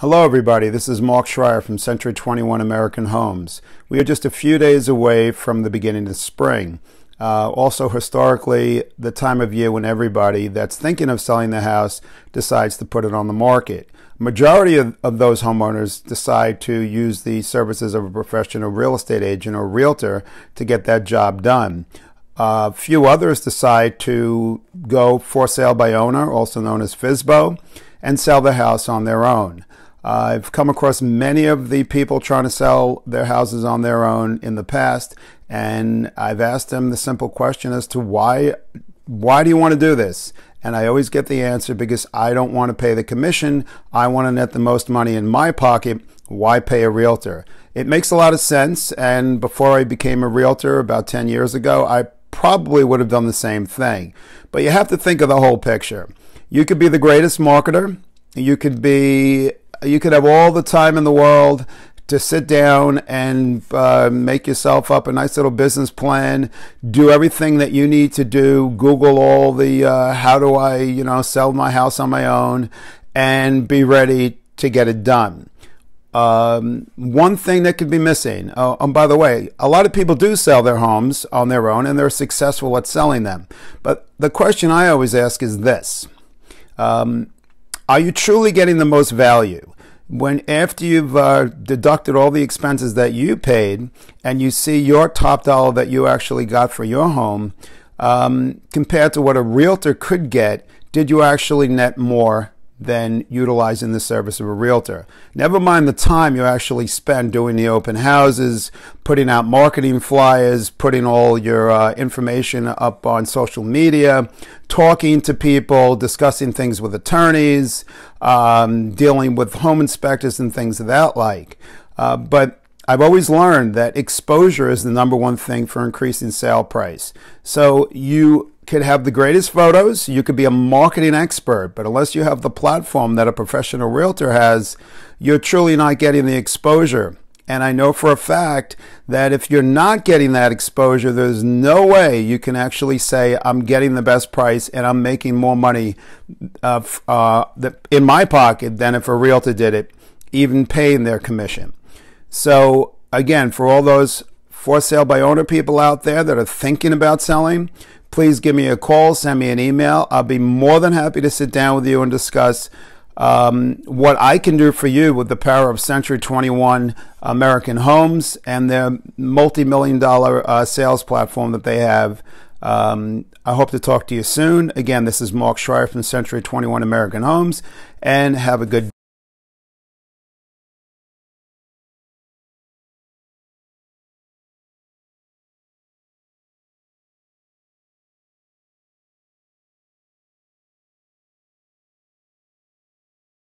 Hello everybody, this is Mark Schreier from Century 21 American Homes. We are just a few days away from the beginning of spring. Also historically, the time of year when everybody that's thinking of selling the house decides to put it on the market. Majority of those homeowners decide to use the services of a professional real estate agent or realtor to get that job done. A few others decide to go for sale by owner, also known as FSBO, and sell the house on their own. I've come across many of the people trying to sell their houses on their own in the past, and I've asked them the simple question as to why do you want to do this? And I always get the answer, because I don't want to pay the commission. I want to net the most money in my pocket. Why pay a realtor? It makes a lot of sense, and before I became a realtor about 10 years ago, I probably would have done the same thing. But you have to think of the whole picture. You could be the greatest marketer. You could have all the time in the world to sit down and make yourself up a nice little business plan, do everything that you need to do, Google all the how do I sell my house on my own, and be ready to get it done. One thing that could be missing, and by the way, a lot of people do sell their homes on their own and they're successful at selling them. But the question I always ask is this: are you truly getting the most value? When after you've deducted all the expenses that you paid and you see your top dollar that you actually got for your home, compared to what a realtor could get, did you actually net more than utilizing the service of a realtor? Never mind the time you actually spend doing the open houses, putting out marketing flyers, putting all your information up on social media, talking to people, discussing things with attorneys, dealing with home inspectors and things of that like. But I've always learned that exposure is the #1 thing for increasing sale price. So you could have the greatest photos, you could be a marketing expert, but unless you have the platform that a professional realtor has, you're truly not getting the exposure. And I know for a fact that if you're not getting that exposure, there's no way you can actually say, I'm getting the best price and I'm making more money in my pocket than if a realtor did it, even paying their commission. So again, for all those for sale by owner people out there that are thinking about selling, please give me a call, send me an email. I'll be more than happy to sit down with you and discuss what I can do for you with the power of Century 21 American Homes and their multi-million-dollar sales platform that they have. I hope to talk to you soon. Again, this is Mark Schreier from Century 21 American Homes, and have a good day.